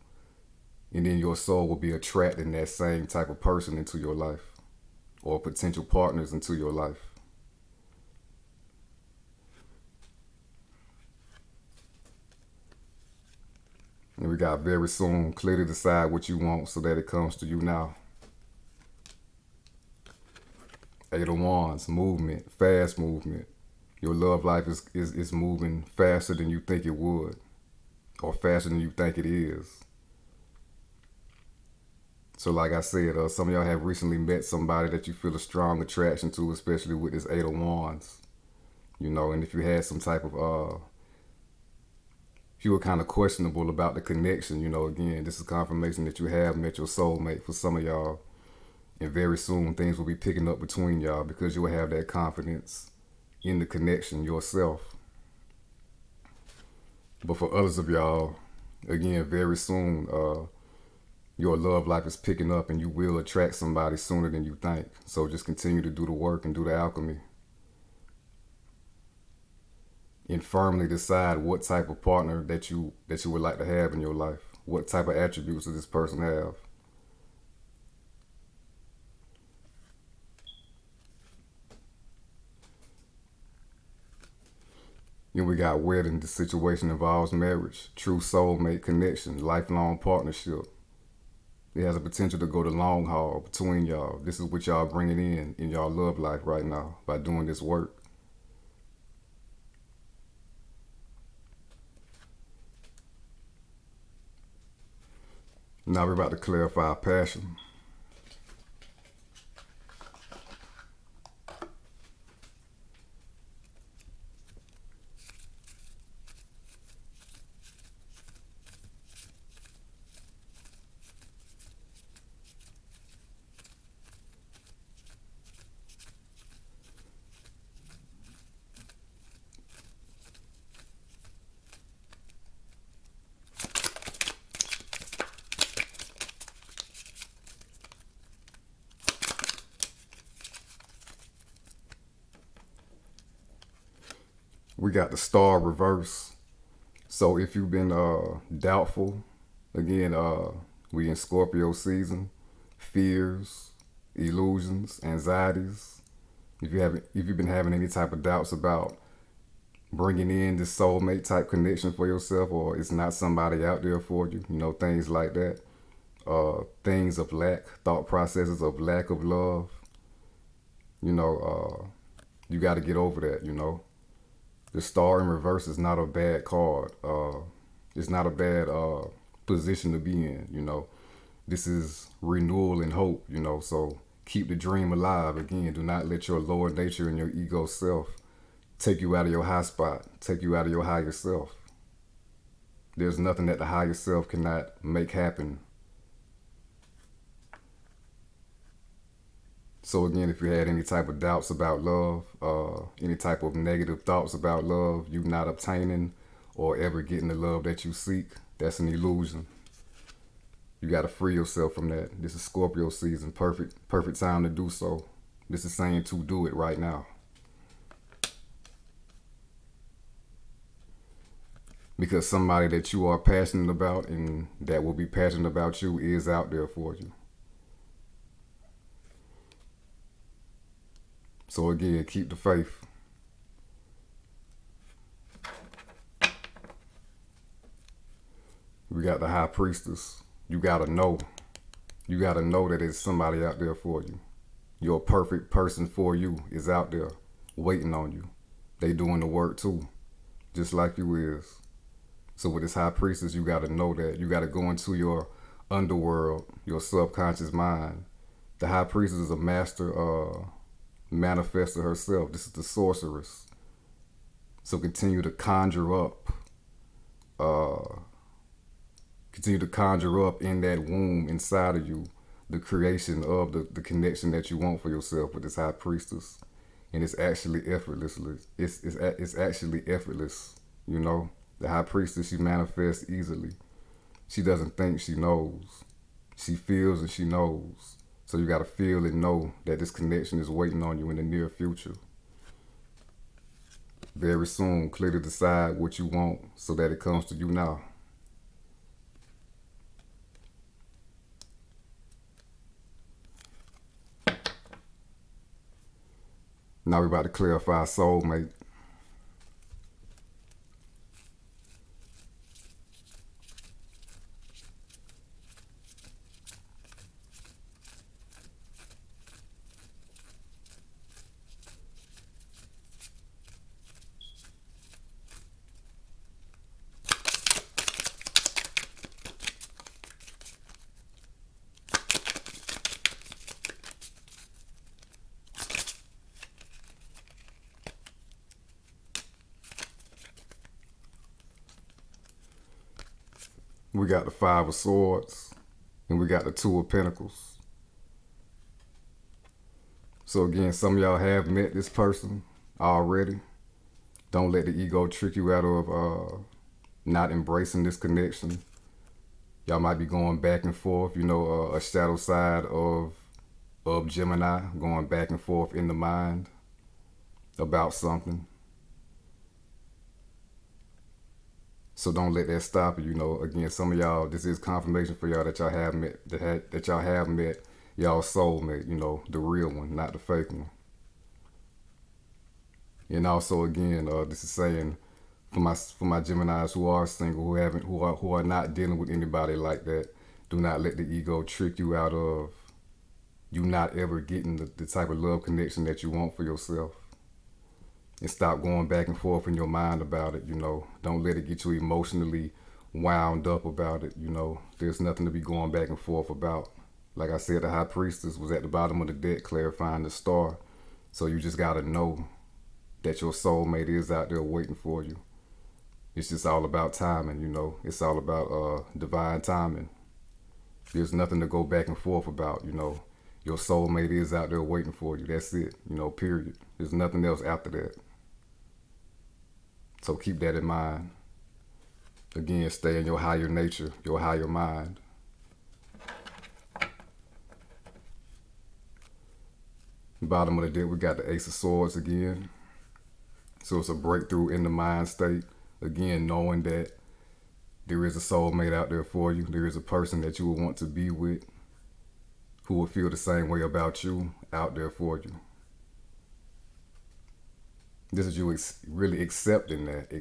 And then your soul will be attracting that same type of person into your life, or potential partners into your life. And we got very soon. Clearly decide what you want so that it comes to you now. 8 of Wands, movement, fast movement. Your love life is moving faster than you think it would, or faster than you think it is. So like I said, some of y'all have recently met somebody that you feel a strong attraction to, especially with this 8 of Wands. And if you had some type of, if you were kind of questionable about the connection, again, this is confirmation that you have met your soulmate for some of y'all. And very soon things will be picking up between y'all, because you will have that confidence in the connection yourself. But for others of y'all, again, very soon, your love life is picking up, and you will attract somebody sooner than you think. So just continue to do the work and do the alchemy. And firmly decide what type of partner that you would like to have in your life. What type of attributes does this person have? And we got wedding. The situation involves marriage, true soulmate connection, lifelong partnership. It has a potential to go the long haul between y'all. This is what y'all bringing in y'all love life right now by doing this work. Now we're about to clarify passion. We got the star reverse. So if you've been doubtful, again, we in Scorpio season, fears, illusions, anxieties. If you've been having any type of doubts about bringing in this soulmate type connection for yourself, or it's not somebody out there for you, things like that. Things of lack, thought processes of lack of love. You got to get over that. The star in reverse is not a bad card. It's not a bad position to be in. This is renewal and hope. So keep the dream alive. Again, do not let your lower nature and your ego self take you out of your high spot, take you out of your higher self. There's nothing that the higher self cannot make happen. So again, if you had any type of doubts about love, any type of negative thoughts about love, you not obtaining or ever getting the love that you seek, that's an illusion. You got to free yourself from that. This is Scorpio season, perfect time to do so. This is saying to do it right now. Because somebody that you are passionate about and that will be passionate about you is out there for you. So again, keep the faith. We got the High Priestess. You gotta know. You gotta know that there's somebody out there for you. Your perfect person for you is out there waiting on you. They doing the work too, just like you is. So with this High Priestess, you gotta know that. You gotta go into your underworld, your subconscious mind. The High Priestess is a master manifester herself. This is the sorceress. So continue to conjure up in that womb inside of you the creation of the connection that you want for yourself with this High Priestess. And it's actually effortlessly. It's actually effortless. The High Priestess, she manifests easily. She doesn't think, she knows. She feels and she knows. So you got to feel and know that this connection is waiting on you in the near future. Very soon, clearly decide what you want so that it comes to you now. Now we're about to clarify soulmate. We got the Five of Swords, and we got the Two of Pentacles. So again, some of y'all have met this person already. Don't let the ego trick you out of not embracing this connection. Y'all might be going back and forth, a shadow side of Gemini, going back and forth in the mind about something. So don't let that stop you. Again, some of y'all, this is confirmation for y'all that y'all have met, that y'all have met y'all soulmate, the real one, not the fake one. And also, again, this is saying for my Geminis who are single, who are not dealing with anybody like that, do not let the ego trick you out of you not ever getting the type of love connection that you want for yourself. And stop going back and forth in your mind about it, Don't let it get you emotionally wound up about it, There's nothing to be going back and forth about. Like I said, the High Priestess was at the bottom of the deck clarifying the star. So you just got to know that your soulmate is out there waiting for you. It's just all about timing, It's all about divine timing. There's nothing to go back and forth about, Your soulmate is out there waiting for you. That's it, period. There's nothing else after that. So keep that in mind. Again, stay in your higher nature, your higher mind. Bottom of the deck, we got the Ace of Swords again. So it's a breakthrough in the mind state. Again, knowing that there is a soulmate out there for you. There is a person that you will want to be with who will feel the same way about you out there for you. This is you really accepting that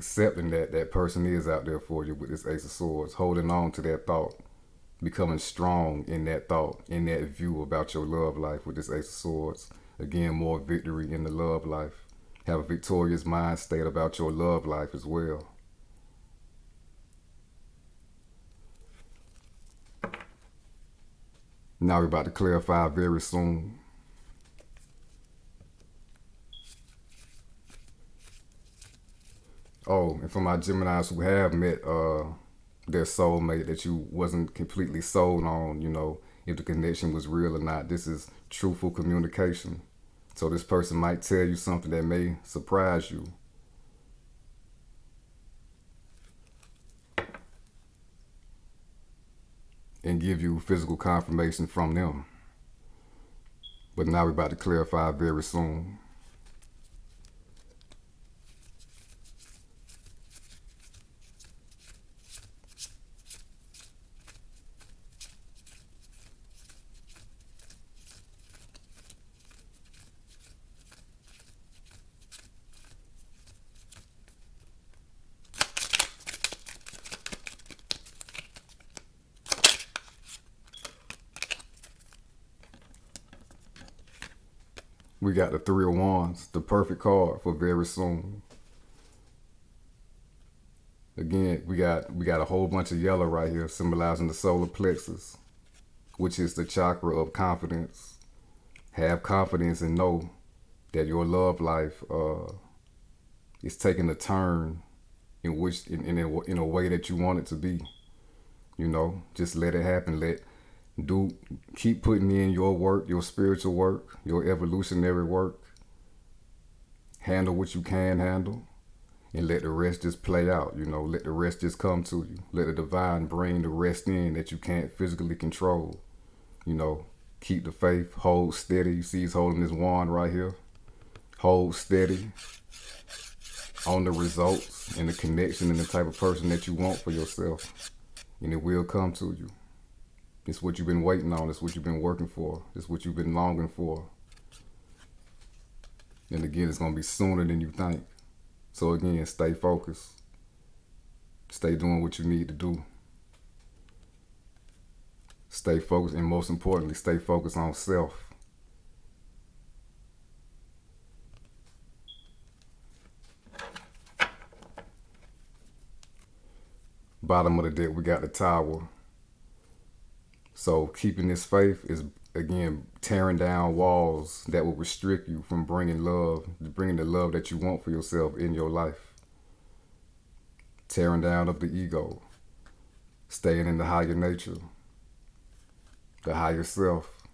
that person is out there for you with this Ace of Swords, holding on to that thought, becoming strong in that thought, in that view about your love life with this Ace of Swords. Again, more victory in the love life. Have a victorious mind state about your love life as well. Now we're about to clarify very soon. Oh, and for my Geminis who have met their soulmate that you wasn't completely sold on, if the connection was real or not, this is truthful communication. So this person might tell you something that may surprise you. And give you physical confirmation from them. But now we're about to clarify very soon. We got the Three of Wands, the perfect card for very soon. Again, we got a whole bunch of yellow right here, symbolizing the solar plexus, which is the chakra of confidence. Have confidence and know that your love life is taking a turn in a way that you want it to be. Just let it happen. Keep putting in your work, your spiritual work, your evolutionary work. Handle what you can handle, and let the rest just play out. Let the rest just come to you. Let the divine bring the rest in that you can't physically control. Keep the faith, hold steady. You see he's holding this wand right here. Hold steady on the results and the connection and the type of person that you want for yourself, and it will come to you. It's what you've been waiting on. It's what you've been working for. It's what you've been longing for. And again, it's going to be sooner than you think. So again, stay focused. Stay doing what you need to do. Stay focused, and most importantly, stay focused on self. Bottom of the deck, we got the Tower. So keeping this faith is, again, tearing down walls that will restrict you from bringing the love that you want for yourself in your life. Tearing down of the ego. Staying in the higher nature. The higher self.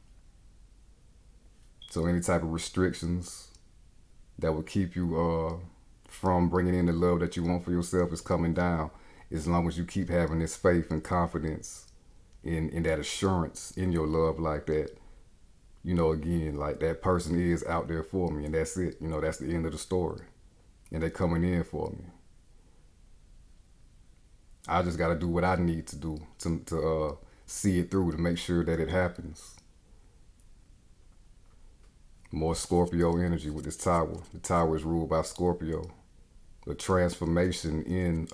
So any type of restrictions that will keep you from bringing in the love that you want for yourself is coming down, as long as you keep having this faith and confidence in that assurance in your love, like that, again, like that person is out there for me, and that's it. That's the end of the story, and they're coming in for me. I just got to do what I need to do to see it through, to make sure that it happens. More Scorpio energy with this Tower. The Tower is ruled by Scorpio. The transformation in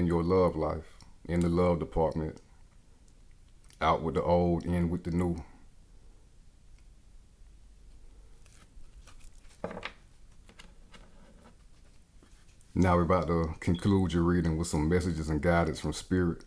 your love life, in the love department. Out with the old, in with the new. Now we're about to conclude your reading with some messages and guidance from Spirit.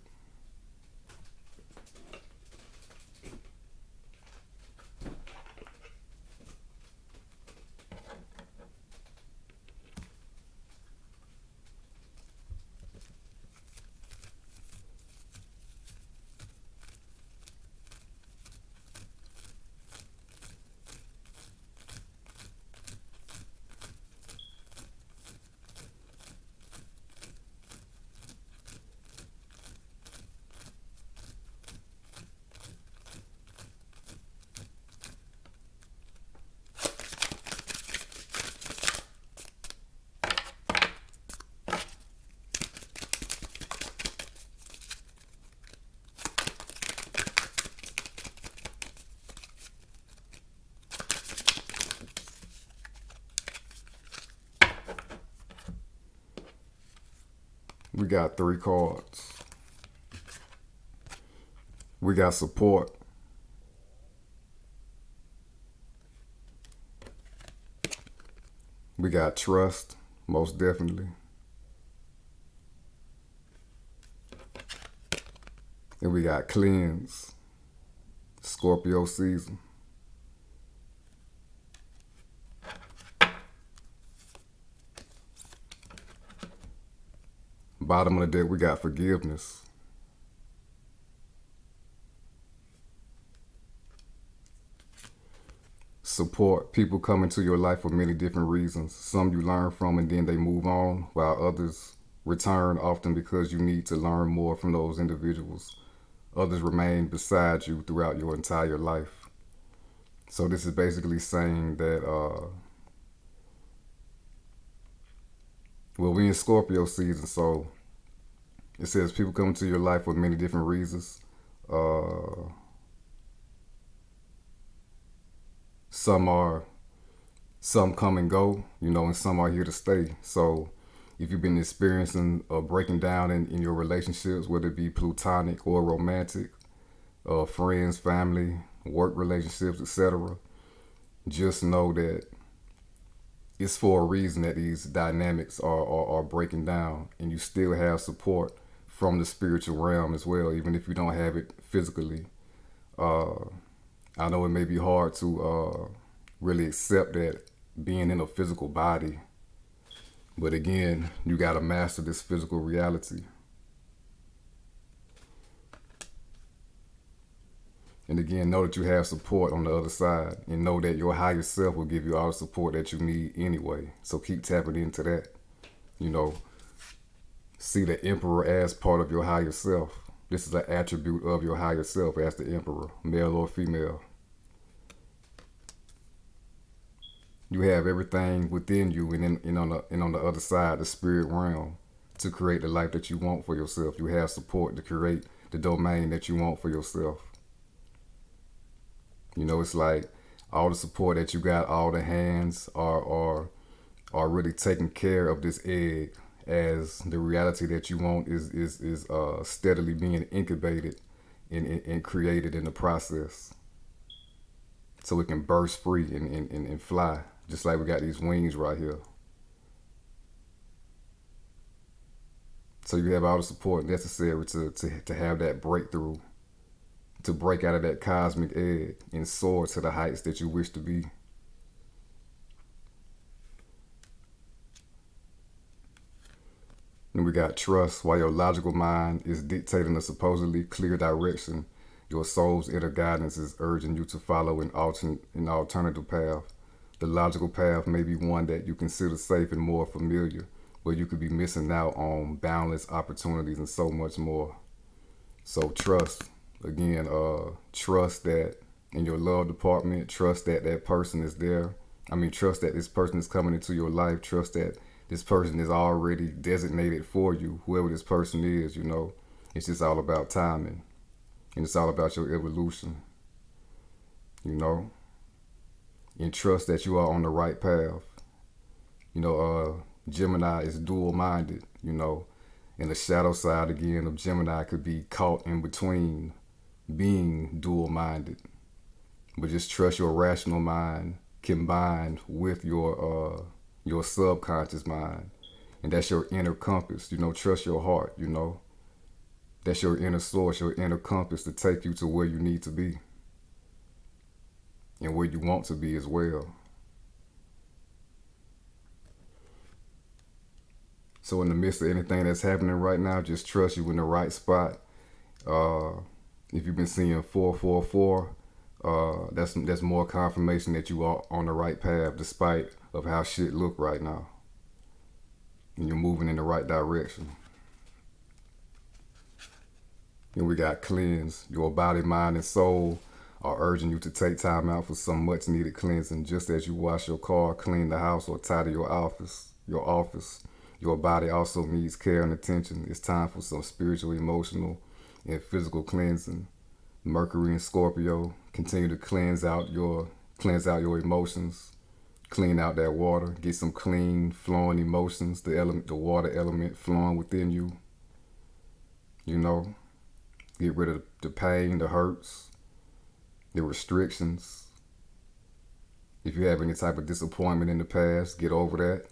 got 3 cards. We got support. We got trust, most definitely. And we got cleanse, Scorpio season. Bottom of the deck, we got forgiveness. Support. People come into your life for many different reasons. Some you learn from and then they move on, while others return often because you need to learn more from those individuals. Others remain beside you throughout your entire life. So this is basically saying that, well, we in Scorpio season, so it says people come into your life for many different reasons. Some come and go, and some are here to stay. So if you've been experiencing a breaking down in your relationships, whether it be platonic or romantic, friends, family, work relationships, etc., just know that it's for a reason that these dynamics are breaking down, and you still have support from the spiritual realm as well, even if you don't have it physically. I know it may be hard to really accept that being in a physical body, but again, you got to master this physical reality. And again, know that you have support on the other side, and know that your higher self will give you all the support that you need anyway. So keep tapping into that. See the Emperor as part of your higher self. This is an attribute of your higher self as the Emperor, male or female. You have everything within you and on the other side, the spirit realm, to create the life that you want for yourself. You have support to create the domain that you want for yourself. It's like all the support that you got, all the hands are really taking care of this egg, as the reality that you want is steadily being incubated and created in the process, so it can burst free and fly, just like we got these wings right here. So you have all the support necessary to have that breakthrough, to break out of that cosmic egg and soar to the heights that you wish to be. And we got trust. While your logical mind is dictating a supposedly clear direction, your soul's inner guidance is urging you to follow an alternative path. The logical path may be one that you consider safe and more familiar, but you could be missing out on boundless opportunities and so much more. So trust. Again, trust that in your love department, trust that that person is there. Trust that this person is coming into your life. Trust that this person is already designated for you, whoever this person is. It's just all about timing, and it's all about your evolution, and trust that you are on the right path. Gemini is dual-minded, and the shadow side again of Gemini could be caught in between being dual-minded. But just trust your rational mind combined with your subconscious mind, and that's your inner compass. Trust your heart. That's your inner source, your inner compass to take you to where you need to be and where you want to be as well. So in the midst of anything that's happening right now, just trust you in the right spot. If you've been seeing 444, that's more confirmation that you are on the right path, despite of how shit look right now, and you're moving in the right direction. And we got cleanse. Your body, mind, and soul are urging you to take time out for some much needed cleansing. Just as you wash your car, clean the house, or tidy your office, your body also needs care and attention. It's time for some spiritual, emotional, and physical cleansing. Mercury and Scorpio continue to cleanse out your emotions. Clean out that water. Get some clean, flowing emotions. The water element flowing within you. you know. Get rid of the pain, the hurts, the restrictions. If you have any type of disappointment in the past, get over that.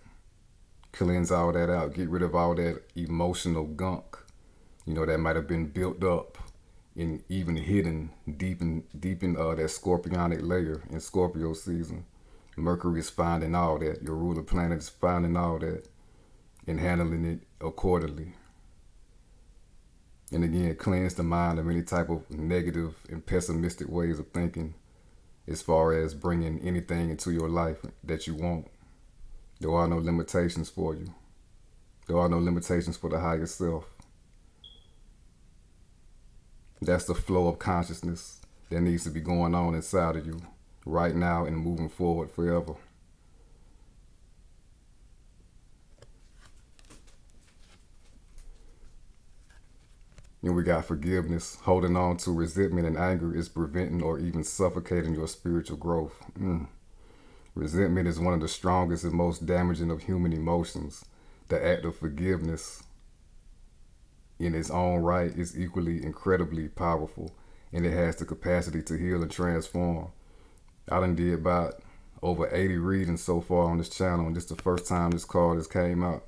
Cleanse all that out. Get rid of all that emotional gunk, you know, that might have been built up and even hidden deep in that scorpionic layer in Scorpio season. Mercury is finding all that. Your ruler planet is finding all that and handling it accordingly. And again, cleanse the mind of any type of negative and pessimistic ways of thinking as far as bringing anything into your life that you want. There are no limitations for you. There are no limitations for the higher self. That's the flow of consciousness that needs to be going on inside of you right now and moving forward forever. And we got forgiveness. Holding on to resentment and anger is preventing or even suffocating your spiritual growth. Resentment is one of the strongest and most damaging of human emotions. The act of forgiveness in its own right is equally incredibly powerful, and it has the capacity to heal and transform. I done did about over 80 readings so far on this channel, and this is the first time this card has came out.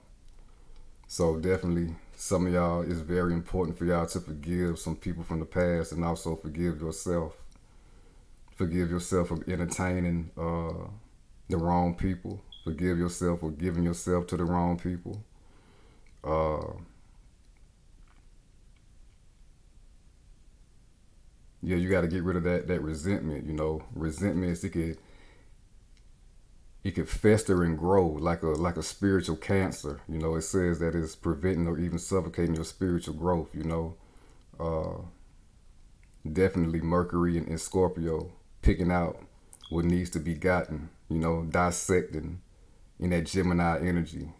So definitely, some of y'all, it's very important for y'all to forgive some people from the past and also forgive yourself. Forgive yourself for entertaining the wrong people. Forgive yourself for giving yourself to the wrong people. Yeah, you got to get rid of that resentment, you know. Resentments, it could fester and grow like a spiritual cancer. You know, it says that it's preventing or even suffocating your spiritual growth, you know. Definitely Mercury in Scorpio, picking out what needs to be gotten, you know, dissecting in that Gemini energy,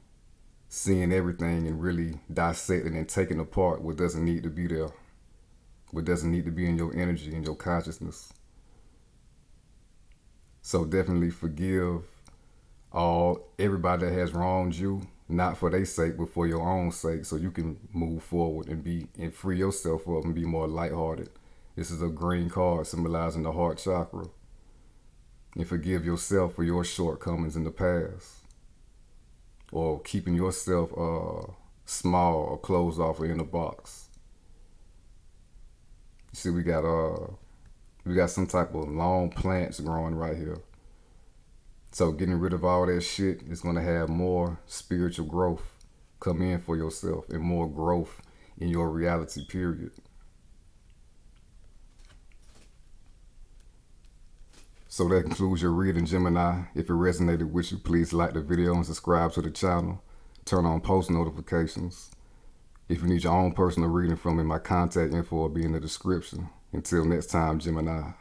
seeing everything and really dissecting and taking apart what doesn't need to be there, what doesn't need to be in your energy, in your consciousness. So definitely forgive everybody that has wronged you, not for their sake, but for your own sake, so you can move forward and free yourself up and be more lighthearted. This is a green card symbolizing the heart chakra. And forgive yourself for your shortcomings in the past, or keeping yourself small or closed off or in a box. You see, we got some type of long plants growing right here. So getting rid of all that shit is going to have more spiritual growth come in for yourself and more growth in your reality, period. So that concludes your reading, Gemini. If it resonated with you, please like the video and subscribe to the channel. Turn on post notifications. If you need your own personal reading from me, my contact info will be in the description. Until next time, Gemini.